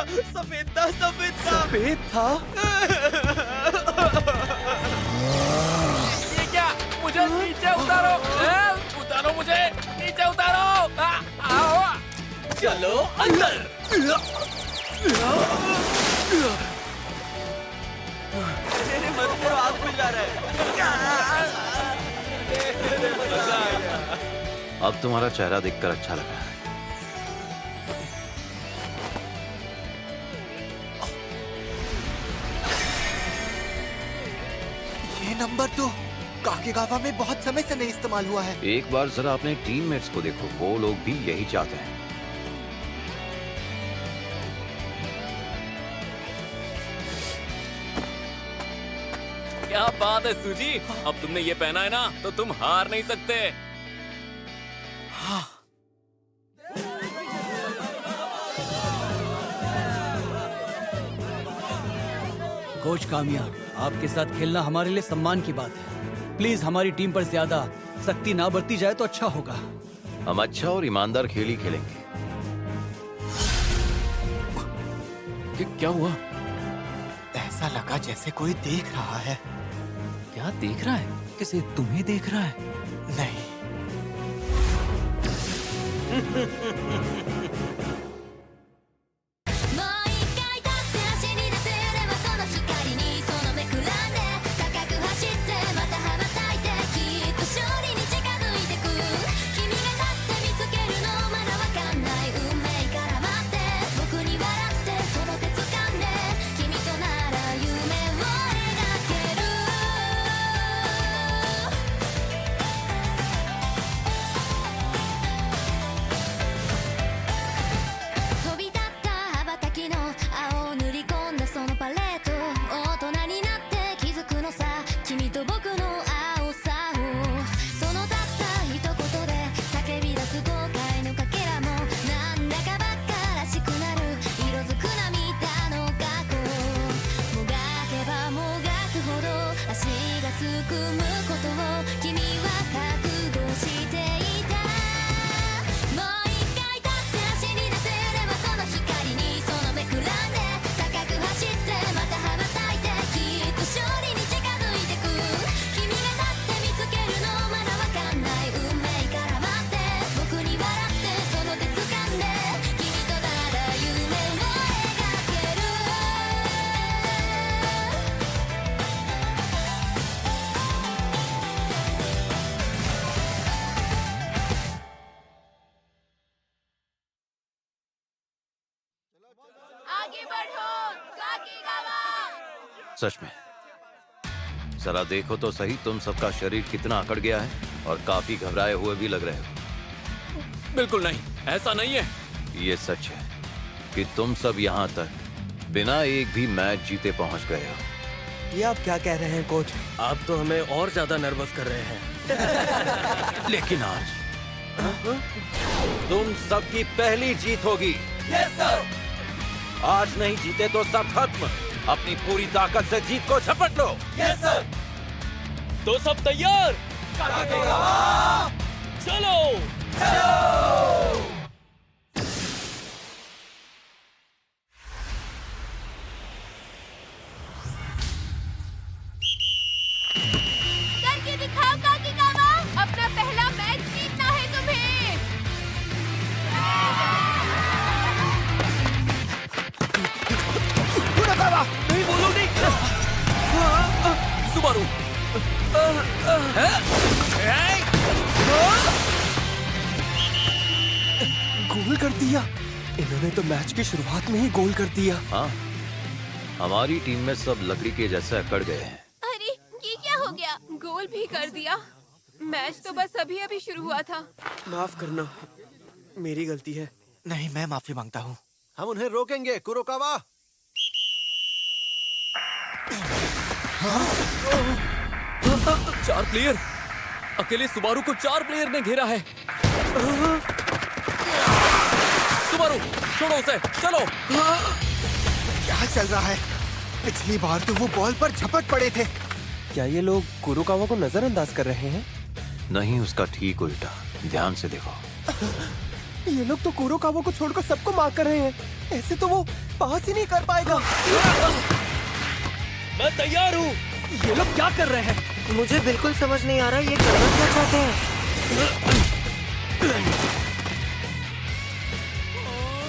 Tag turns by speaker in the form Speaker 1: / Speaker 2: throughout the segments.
Speaker 1: सफेद था, सफेद था।
Speaker 2: सफेद था?
Speaker 3: ये क्या? मुझे नीचे उतारो, उतारो मुझे, नीचे उतारो।
Speaker 1: चलो अंदर। मत करो, आग बुझ रहा है।
Speaker 4: अब तुम्हारा चेहरा देखकर अच्छा लगा है।
Speaker 2: ये नंबर तो काकेगावा में बहुत समय से नहीं इस्तेमाल हुआ है।
Speaker 4: एक बार जरा अपने टीममेट्स को देखो, वो लोग भी यही चाहते हैं।
Speaker 3: क्या बात है सूजी, अब तुमने ये पहना है ना तो तुम हार नहीं सकते।
Speaker 2: हाँ।
Speaker 5: कोच कामिया, आपके साथ खेलना हमारे लिए सम्मान की बात है। प्लीज हमारी टीम पर ज्यादा सख्ती ना बरती जाए तो अच्छा होगा।
Speaker 4: हम अच्छा और ईमानदार खेल ही खेलेंगे।
Speaker 3: क्या हुआ?
Speaker 2: ऐसा लगा जैसे कोई देख रहा है।
Speaker 5: क्या देख रहा है? किसे? तुम्हें देख रहा है?
Speaker 2: नहीं।
Speaker 6: आगे बढ़ो, काकीगावा।
Speaker 4: सच में जरा देखो तो सही, तुम सबका शरीर कितना अकड़ गया है और काफी घबराए हुए भी लग रहे हो।
Speaker 3: बिल्कुल नहीं, ऐसा नहीं है।
Speaker 4: ये सच है कि तुम सब यहाँ तक बिना एक भी मैच जीते पहुँच गए हो।
Speaker 2: ये आप क्या कह रहे हैं कोच?
Speaker 1: आप तो हमें और ज्यादा नर्वस कर रहे हैं।
Speaker 4: लेकिन आज तुम सबकी पहली जीत होगी।
Speaker 1: Yes sir.
Speaker 4: आज नहीं जीते तो सब खत्म। अपनी पूरी ताकत से जीत को झपट लो।
Speaker 1: Yes sir.
Speaker 3: तो सब तैयार? चलो।
Speaker 6: करके दिखाओ काकीगावा, अपना पहला मैच जीतना है तुम्हें।
Speaker 1: नहीं बोलो नहीं।
Speaker 3: सुबारू।
Speaker 2: गोल कर दिया। इन्होंने तो मैच की शुरुआत में ही गोल कर दिया।
Speaker 4: हाँ, हमारी टीम में सब लकड़ी के जैसे अकड़ गए हैं।
Speaker 6: अरे ये क्या हो गया? गोल भी कर दिया। मैच तो बस अभी अभी शुरू हुआ था।
Speaker 1: माफ करना, मेरी गलती है।
Speaker 2: नहीं, मैं माफी मांगता हूँ।
Speaker 1: हम उन्हें रोकेंगे, कुरोकावा।
Speaker 3: चार प्लेयर, अकेले सुबारू को 4 प्लेयर ने घेरा है। सुबारू, छोड़ो उसे, चलो।
Speaker 2: क्या चल रहा है? पिछली बार तो वो बॉल पर झपट पड़े थे।
Speaker 1: क्या ये लोग कुरोकावा को नजरअंदाज कर रहे हैं?
Speaker 4: नहीं, उसका ठीक उल्टा। ध्यान से देखो।
Speaker 1: ये लोग तो कुरोकावा को छोड़कर सबको मार कर रहे हैं। ऐसे तो वो
Speaker 2: पास ही नहीं कर पाएगा।
Speaker 1: मैं तैयार हूँ।
Speaker 5: ये लोग क्या कर रहे हैं?
Speaker 7: मुझे बिल्कुल समझ नहीं आ रहा ये करना क्या चाहते हैं।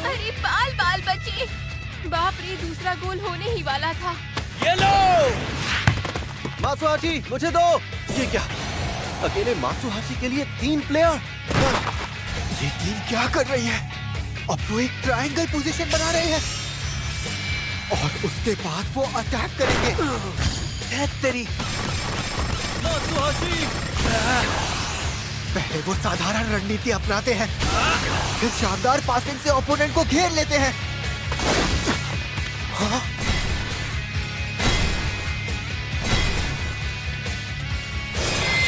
Speaker 6: अरे बाल बाल बचे। बाप रे, दूसरा गोल होने ही वाला था।
Speaker 1: ये लो।
Speaker 2: मात्सुहाशी, मुझे दो। ये क्या? अकेले मात्सुहाशी के लिए 3 प्लेयर? ये टीम क्या कर रही है? अब वो एक ट्रायंगल पोजीशन बना रहे हैं और उसके बाद वो अटैक करेंगे। तेरी
Speaker 1: मात्सुहाशी।
Speaker 2: पहले वो साधारण रणनीति अपनाते हैं, फिर शानदार पासिंग से ओपोनेंट को घेर लेते हैं। हाँ?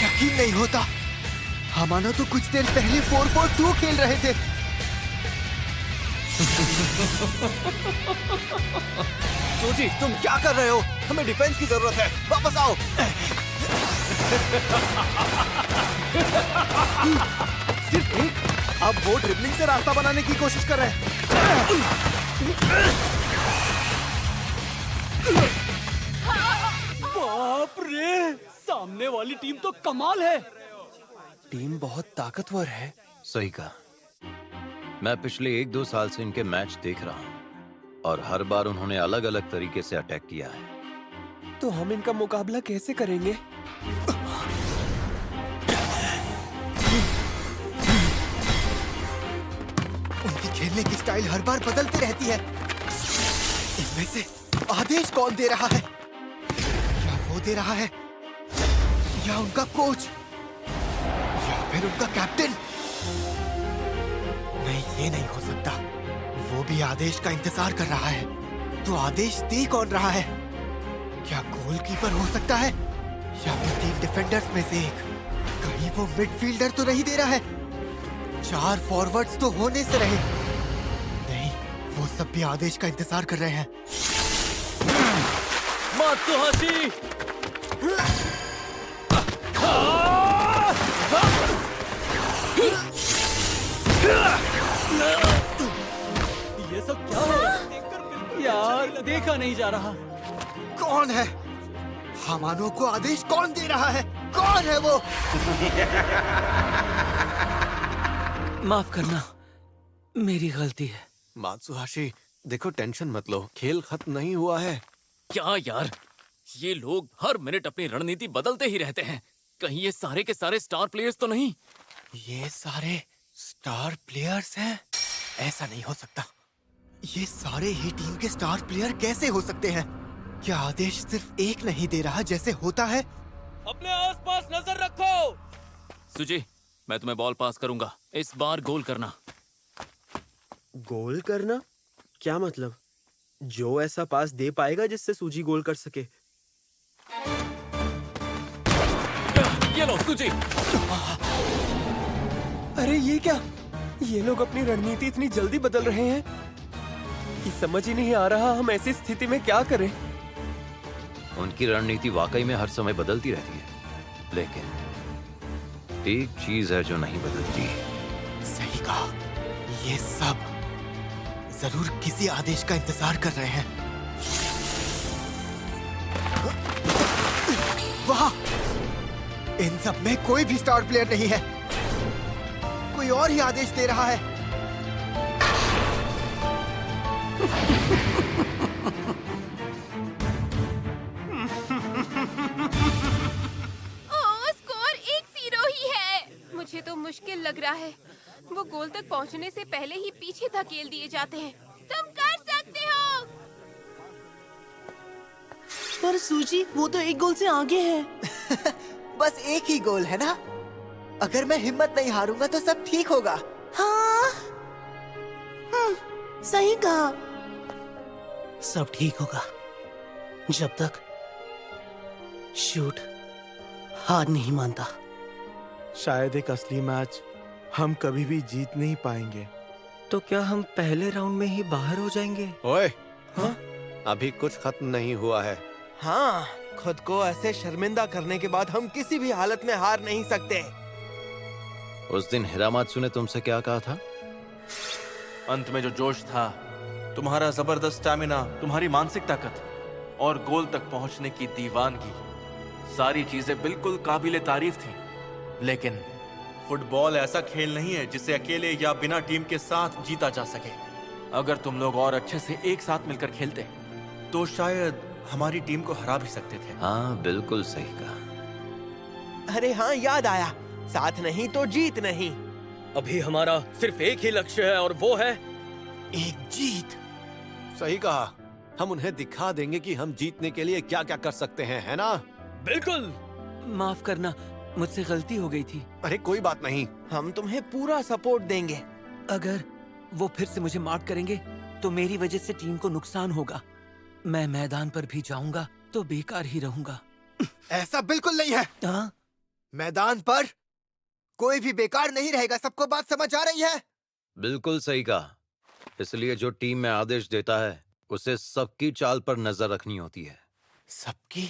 Speaker 2: यकीन नहीं होता, हमारा तो कुछ देर पहले 4-4-2 खेल रहे थे। सूजी, तुम क्या कर रहे हो? हमें डिफेंस की जरूरत है, वापस आओ। सिर्फ एक? अब वो ड्रिबलिंग से रास्ता बनाने की कोशिश कर रहे हैं।
Speaker 5: बाप रे, सामने वाली टीम तो कमाल है।
Speaker 2: टीम बहुत ताकतवर है।
Speaker 4: सही कहा। मैं पिछले 1-2 साल से इनके मैच देख रहा हूँ और हर बार उन्होंने अलग अलग तरीके से अटैक किया है।
Speaker 2: तो हम इनका मुकाबला कैसे करेंगे? उनकी खेलने की स्टाइल हर बार बदलती रहती है। इनमें से आदेश कौन दे रहा है? या वो दे रहा है, या उनका कोच, या फिर उनका कैप्टन? नहीं, ये नहीं हो सकता। वो भी आदेश का इंतजार कर रहा है। तो आदेश दे कौन रहा है? क्या गोलकीपर हो सकता है, या फिर 3 डिफेंडर्स में से एक? कहीं वो मिडफील्डर तो नहीं दे रहा है? 4 फॉरवर्ड्स तो होने से रहे। नहीं, वो सब भी आदेश का इंतजार कर रहे हैं।
Speaker 1: मात्सुहाशी।
Speaker 5: ये सब क्या हो रहा है? यार, देखा नहीं जा रहा।
Speaker 2: कौन है? हमानो को आदेश कौन दे रहा है? कौन है वो?
Speaker 1: माफ करना, मेरी गलती है।
Speaker 8: मात्सुहाशी, देखो, टेंशन मत लो, खेल खत्म नहीं हुआ है।
Speaker 3: क्या यार, ये लोग हर मिनट अपनी रणनीति बदलते ही रहते हैं। कहीं ये सारे के सारे स्टार प्लेयर्स तो नहीं?
Speaker 2: ये सारे स्टार प्लेयर्स हैं? ऐसा नहीं हो सकता। ये सारे ही टीम के स्टार प्लेयर कैसे हो सकते हैं? क्या आदेश सिर्फ एक नहीं दे रहा जैसे होता है?
Speaker 1: अपने आसपास नजर रखो।
Speaker 3: सुजी, मैं तुम्हें बॉल पास करूंगा, इस बार गोल करना।
Speaker 7: गोल करना? क्या मतलब? जो ऐसा पास दे पाएगा जिससे सूजी गोल कर सके।
Speaker 3: ये लो सुजी।
Speaker 7: अरे ये क्या? ये लोग अपनी रणनीति इतनी जल्दी बदल रहे हैं, ये समझ ही नहीं आ रहा हम ऐसी स्थिति में क्या करें।
Speaker 4: उनकी रणनीति वाकई में हर समय बदलती रहती है, लेकिन एक चीज है जो नहीं बदलती।
Speaker 2: सही कहा, ये सब जरूर किसी आदेश का इंतजार कर रहे हैं। वाह! इन सब में कोई भी स्टार प्लेयर नहीं है। कोई और ही आदेश दे रहा है।
Speaker 6: स्कोर 1-0 ही है। मुझे तो मुश्किल लग रहा है। वो गोल तक पहुंचने से पहले ही पीछे धकेल दिए जाते हैं। तुम कर सकते हो।
Speaker 7: पर सूजी, वो तो एक गोल से आगे है।
Speaker 2: बस एक ही गोल है ना? अगर मैं हिम्मत नहीं हारूंगा तो सब ठीक होगा।
Speaker 7: हाँ, सही कहा।
Speaker 9: सब ठीक होगा जब तक शूट हार नहीं मानता।
Speaker 8: शायद एक असली मैच हम कभी भी जीत नहीं पाएंगे।
Speaker 7: तो क्या हम पहले राउंड में ही बाहर हो जाएंगे?
Speaker 8: ओए, हाँ? अभी कुछ खत्म नहीं हुआ है।
Speaker 2: हाँ, खुद को ऐसे शर्मिंदा करने के बाद हम किसी भी हालत में हार नहीं सकते।
Speaker 4: उस दिन हिरामात्सु ने तुमसे क्या कहा था?
Speaker 1: अंत में जो जोश था
Speaker 8: तुम्हारा जबरदस्त स्टैमिना, तुम्हारी मानसिक ताकत और गोल तक पहुंचने की दीवानगी, सारी चीजें बिल्कुल काबिले तारीफ थी। लेकिन फुटबॉल ऐसा खेल नहीं है जिसे अकेले या बिना टीम के साथ जीता जा सके। अगर तुम लोग और अच्छे से एक साथ मिलकर खेलते तो शायद हमारी टीम को हरा भी सकते थे।
Speaker 4: हाँ, बिल्कुल सही कहा।
Speaker 7: अरे हाँ, याद आया, साथ नहीं तो जीत नहीं।
Speaker 1: अभी हमारा सिर्फ एक ही लक्ष्य है और वो है
Speaker 2: एक जीत।
Speaker 10: सही कहा। हम उन्हें दिखा देंगे कि हम जीतने के लिए क्या क्या कर सकते हैं, है ना?
Speaker 1: बिल्कुल।
Speaker 7: माफ करना, मुझसे गलती हो गई थी।
Speaker 10: अरे कोई बात नहीं।
Speaker 7: हम तुम्हें पूरा सपोर्ट देंगे। अगर वो फिर से मुझे मार्क करेंगे तो मेरी वजह से टीम को नुकसान होगा। मैं मैदान पर भी जाऊंगा तो बेकार ही रहूंगा।
Speaker 2: ऐसा बिल्कुल नहीं है।
Speaker 7: हाँ?
Speaker 2: मैदान पर कोई भी बेकार नहीं रहेगा। सबको बात समझ आ रही है?
Speaker 4: बिल्कुल सही कहा। इसलिए जो टीम में आदेश देता है उसे सबकी चाल पर नजर रखनी होती है।
Speaker 2: सबकी?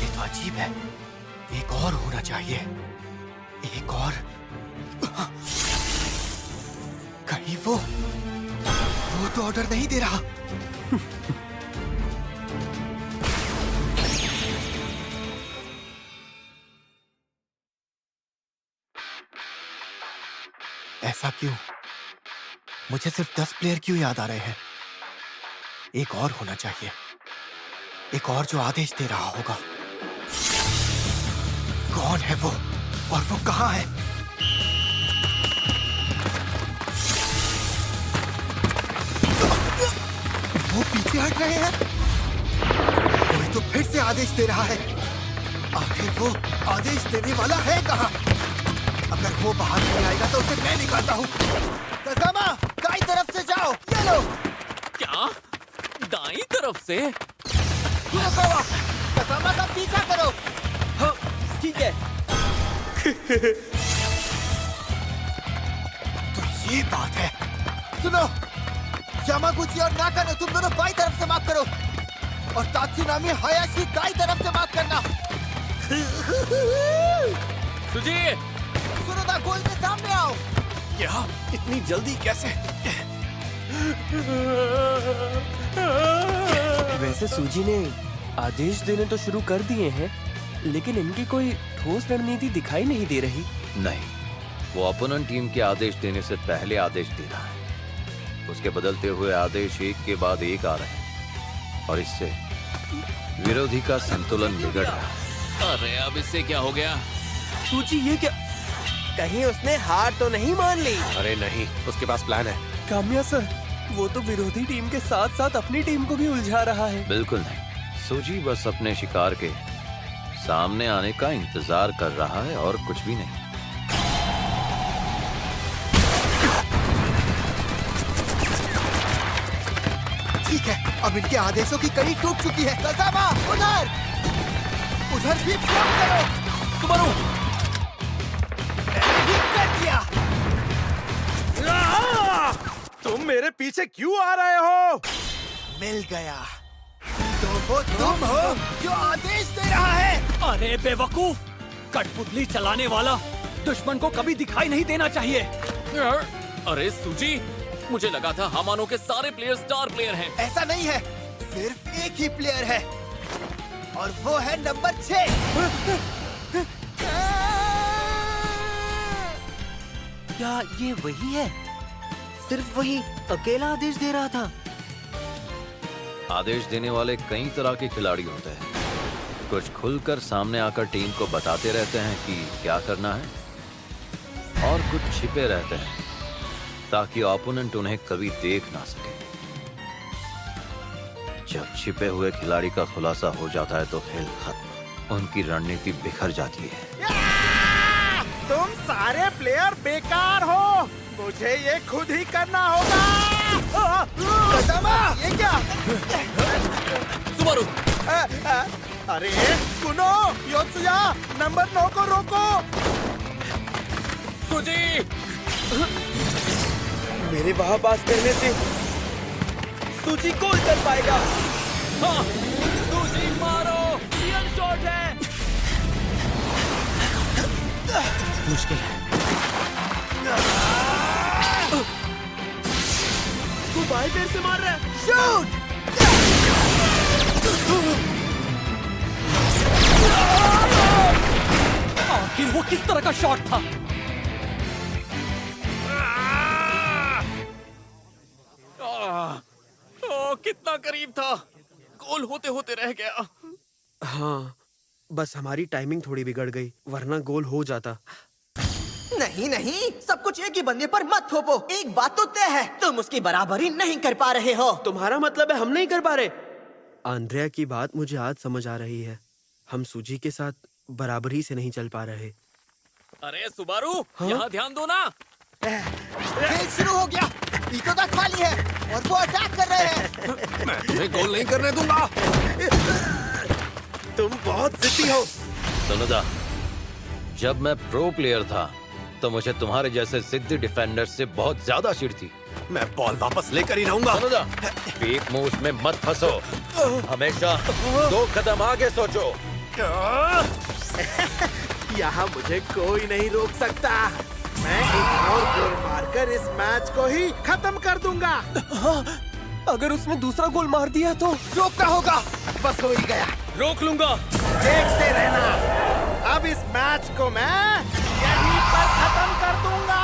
Speaker 2: ये तो अजीब है। एक और होना चाहिए। एक और। कहीं वो तो ऑर्डर नहीं दे रहा। ऐसा क्यों? मुझे सिर्फ 10 प्लेयर क्यों याद आ रहे हैं? एक और होना चाहिए। एक और जो आदेश दे रहा होगा। कौन है वो और वो कहां है? वो पीछे हट रहे हैं। कोई तो फिर से आदेश दे रहा है। आखिर वो आदेश देने वाला है कहां? अगर वो बाहर नहीं आएगा तो उसे मैं निकालता हूँ। कसामा, दाईं तरफ से जाओ। ये लो।
Speaker 3: क्या? दाईं तरफ से?
Speaker 2: कसामा का पीछा करो।
Speaker 7: हाँ, ठीक है।
Speaker 2: तो ये बात है। सुनो, यामागुची और नाकानो तुम दोनों बाईं तरफ से मार्क करो और तात्सुनामी हायाशी दाईं तरफ से मार्क करना।
Speaker 3: सुजी!
Speaker 2: सुनोदा, गोल के सामने आओ।
Speaker 10: क्या? इतनी जल्दी कैसे?
Speaker 7: वैसे सूजी ने आदेश देने तो शुरू कर दिए हैं, लेकिन इनकी कोई ठोस रणनीति दिखाई नहीं दे रही।
Speaker 4: नहीं, वो अपोनेंट टीम के आदेश देने से पहले आदेश दे रहा है। उसके बदलते हुए आदेश एक के बाद एक आ रहे हैं और इससे विरोधी का संतुलन बिगड़ रहा है।
Speaker 3: अरे अब इससे क्या हो गया?
Speaker 7: सूजी, ये क्या? कहीं उसने हार तो नहीं मान ली?
Speaker 10: अरे नहीं, उसके पास प्लान है।
Speaker 7: काम्या सर, वो तो विरोधी टीम के साथ साथ अपनी टीम को भी उलझा रहा है।
Speaker 4: बिल्कुल नहीं, सूजी बस अपने शिकार के सामने आने का इंतजार कर रहा है और कुछ भी नहीं।
Speaker 2: ठीक है, अब इनके आदेशों की कड़ी टूट चुकी है। कसामा, उधर भी ब्लॉक करो।
Speaker 3: सुबारू!
Speaker 2: मैंने भी कर दिया।
Speaker 8: तुम मेरे पीछे क्यों आ रहे हो?
Speaker 2: मिल गया। तो वो तुम हो जो आदेश दे रहा है।
Speaker 5: अरे बेवकूफ! कठपुतली चलाने वाला दुश्मन को कभी दिखाई नहीं देना चाहिए।
Speaker 3: अरे सूजी, मुझे लगा था हमानो के सारे प्लेयर स्टार प्लेयर हैं।
Speaker 2: ऐसा नहीं है, सिर्फ एक ही प्लेयर है और वो है नंबर 6।
Speaker 9: क्या ये वही है? सिर्फ वही अकेला आदेश दे रहा था?
Speaker 4: आदेश देने वाले कई तरह के खिलाड़ी होते हैं। कुछ खुलकर सामने आकर टीम को बताते रहते हैं कि क्या करना है और कुछ छिपे रहते हैं ताकि ओपोनेंट उन्हें कभी देख ना सके। जब छिपे हुए खिलाड़ी का खुलासा हो जाता है तो खेल खत्म। उनकी रणनीति बिखर जाती है।
Speaker 8: तुम सारे प्लेयर बेकार हो। मुझे ये खुद ही करना होगा।
Speaker 2: कसामा, ये क्या?
Speaker 3: सुबारू!
Speaker 8: अरे सुनो, योत्सुया, नंबर 9 को रोको।
Speaker 3: सूजी!
Speaker 7: मेरे वहां पास करने से सूजी गोल कर पाएगा।
Speaker 3: हाँ! सूजी मारो! रियल शॉट है!
Speaker 1: बहुत मुश्किल है।
Speaker 9: तू बाएं पैर से मार रहा है।
Speaker 2: शूट!
Speaker 5: आखिर वो किस तरह का शॉट था?
Speaker 3: कितना करीब था, गोल होते होते रह गया।
Speaker 9: हाँ, बस हमारी टाइमिंग थोड़ी बिगड़ गई, वरना गोल हो जाता।
Speaker 11: नहीं नहीं, सब कुछ एक ही बंदे पर मत थोपो। एक बात तो तय है, तुम उसकी बराबरी नहीं कर पा रहे हो।
Speaker 9: तुम्हारा मतलब है हम नहीं कर पा रहे? आंद्रिया की बात मुझे आज समझ आ रही है। हम सूजी के साथ बराबरी से नहीं चल पा रहे।
Speaker 3: अरे सुबारू, यहाँ ध्यान दो ना।
Speaker 2: खेल शुरू हो गया। ईको तक खाली है और वो अटैक कर रहे हैं।
Speaker 10: मैं तुम्हें गोल नहीं करने दूंगा।
Speaker 9: तुम बहुत जिद्दी हो।
Speaker 4: सुनोदा, जब मैं प्रो प्लेयर था तो मुझे तुम्हारे जैसे जिद्दी डिफेंडर से बहुत ज्यादा चिढ़ थी।
Speaker 10: मैं बॉल वापस लेकर ही रहूंगा।
Speaker 4: सुनोदा, फेक मूव्स में मत फंसो। हमेशा 2 कदम आगे सोचो।
Speaker 9: यहाँ मुझे कोई नहीं रोक सकता। मैं एक और गोल मारकर इस मैच को ही खत्म कर दूंगा।
Speaker 1: अगर उसने दूसरा गोल मार दिया तो
Speaker 2: रोकना होगा। बस हो ही गया।
Speaker 1: रोक लूंगा।
Speaker 9: देखते रहना, अब इस मैच को मैं यहीं पर खत्म कर दूंगा।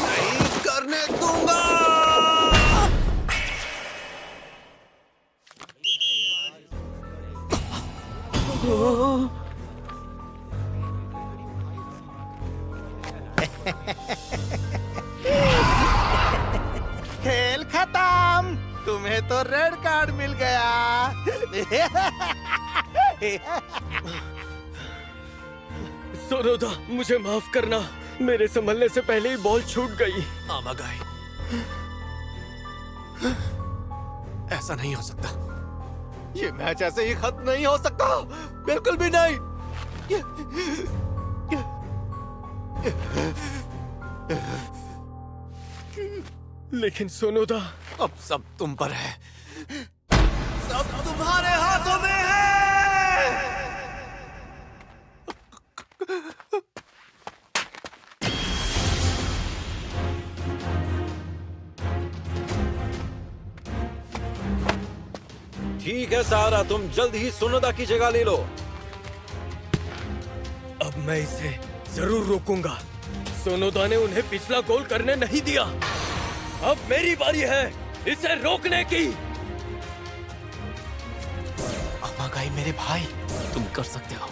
Speaker 10: नहीं करने दूंगा।
Speaker 2: खेल खत्म। तुम्हें तो रेड कार्ड मिल गया।
Speaker 1: सोनोदा, मुझे माफ करना। मेरे संभलने से पहले ही बॉल छूट गई।
Speaker 10: आमागाई, ऐसा नहीं हो सकता। ये मैच ऐसे ही खत्म नहीं हो सकता, बिल्कुल भी नहीं।
Speaker 1: लेकिन सोनोदा,
Speaker 10: अब सब तुम पर है, सब तुम्हारे हाथों में है।
Speaker 4: ठीक है सारा, तुम जल्द ही सुनोदा की जगह ले लो।
Speaker 1: अब मैं इसे जरूर रोकूंगा। सोनोदा ने उन्हें पिछला गोल करने नहीं दिया। अब मेरी बारी है इसे रोकने की।
Speaker 8: आमागाई मेरे भाई, तुम कर सकते हो।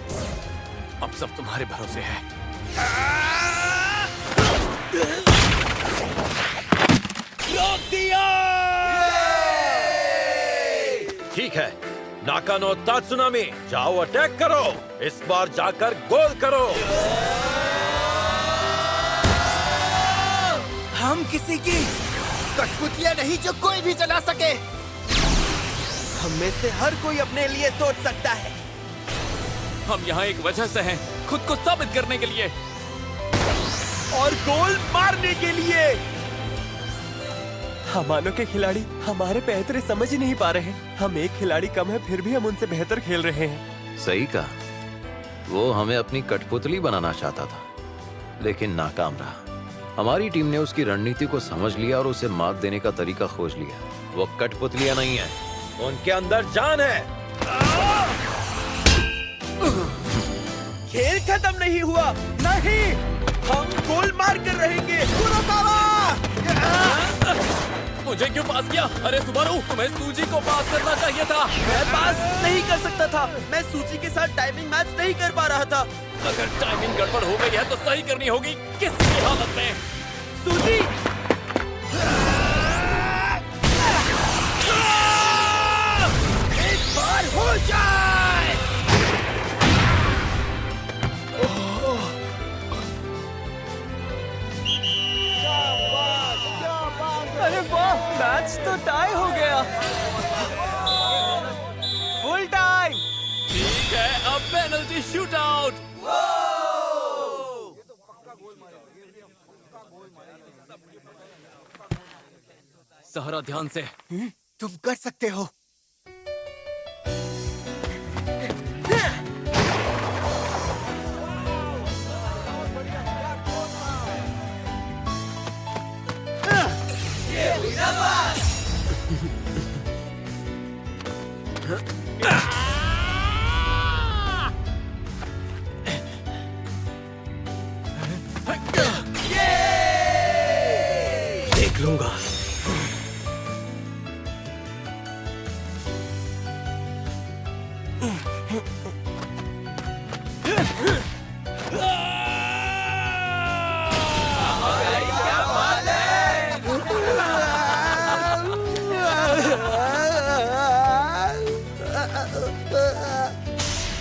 Speaker 8: अब सब तुम्हारे भरोसे है।
Speaker 1: रोक दिया।
Speaker 4: ठीक है, नाकानो तात्सुनामी, जाओ अटैक करो। इस बार जाकर गोल करो।
Speaker 2: हम किसी की कठपुतलियां नहीं जो कोई भी चला सके।
Speaker 9: हम में से हर कोई अपने लिए सोच सकता है।
Speaker 3: हम यहाँ एक वजह से हैं, खुद को साबित करने के लिए
Speaker 9: और गोल मारने के लिए।
Speaker 1: हमानो के खिलाड़ी हमारे बेहतरी समझ ही नहीं पा रहे। हम एक खिलाड़ी कम है, फिर भी हम उनसे बेहतर खेल रहे हैं।
Speaker 4: सही कहा, वो हमें अपनी कठपुतली बनाना चाहता था, लेकिन नाकाम रहा। हमारी टीम ने उसकी रणनीति को समझ लिया और उसे मात देने का तरीका खोज लिया। वो कठपुतलियां नहीं है, उनके अंदर जान है।
Speaker 9: खेल खत्म नहीं हुआ। नहीं, हम गोल मार कर रहेंगे।
Speaker 3: मुझे क्यों पास किया? अरे सुबारू, तुम्हें सूजी को पास करना चाहिए था।
Speaker 9: मैं पास नहीं कर सकता था। मैं सूची के साथ टाइमिंग मैच नहीं कर पा रहा था।
Speaker 3: अगर टाइमिंग गड़बड़ हो गई है तो सही करनी होगी किसी भी हालत में।
Speaker 9: सूची, एक बार हो जाए।
Speaker 1: अरे वाह, मैच तो टाई हो गया। Full time.
Speaker 3: ठीक है, अब पेनल्टी शूट आउट। सहरा ध्यान से।
Speaker 2: तुम कर सकते हो।
Speaker 1: देख लूंगा।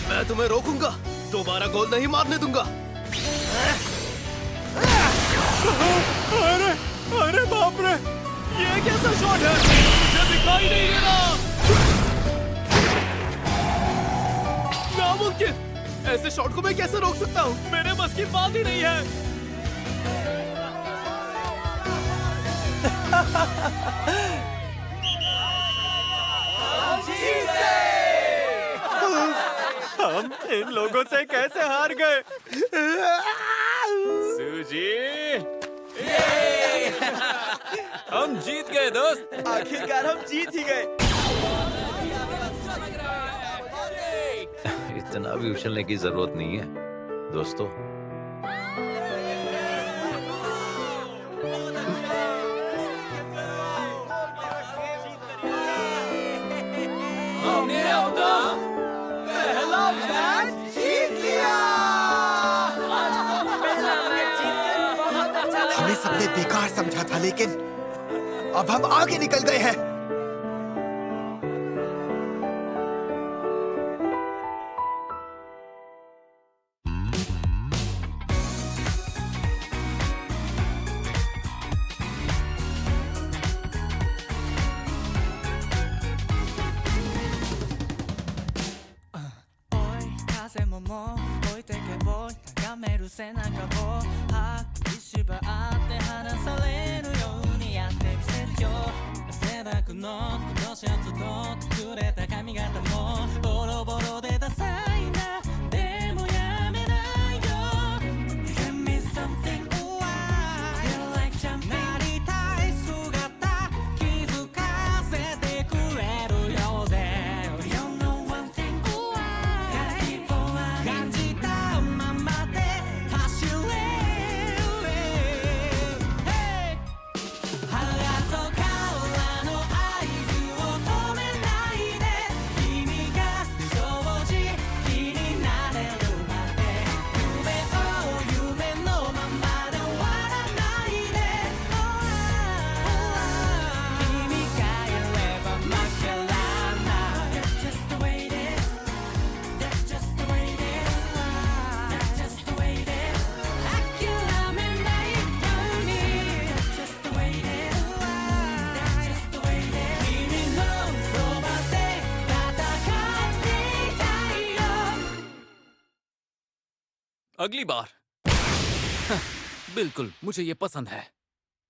Speaker 10: मैं तुम्हें रोकूंगा, दोबारा गोल नहीं मारने दूंगा।
Speaker 1: अरे अरे बाप रे, ये कैसा शॉट है? मुझे दिखाई नहीं दे रहा। नामुमकिन, ऐसे शॉट को मैं कैसे रोक सकता हूँ? मेरे बस की बात ही नहीं है।
Speaker 10: हम इन लोगों से कैसे हार गए?
Speaker 3: सूजी, हम जीत गए दोस्त।
Speaker 11: आखिरकार हम जीत ही गए।
Speaker 4: इतना भी उछलने की जरूरत नहीं है दोस्तों।
Speaker 2: हमें सबने बेकार समझा था, लेकिन अब हम आगे निकल गए हैं।
Speaker 3: अगली बार बिल्कुल, मुझे ये पसंद है।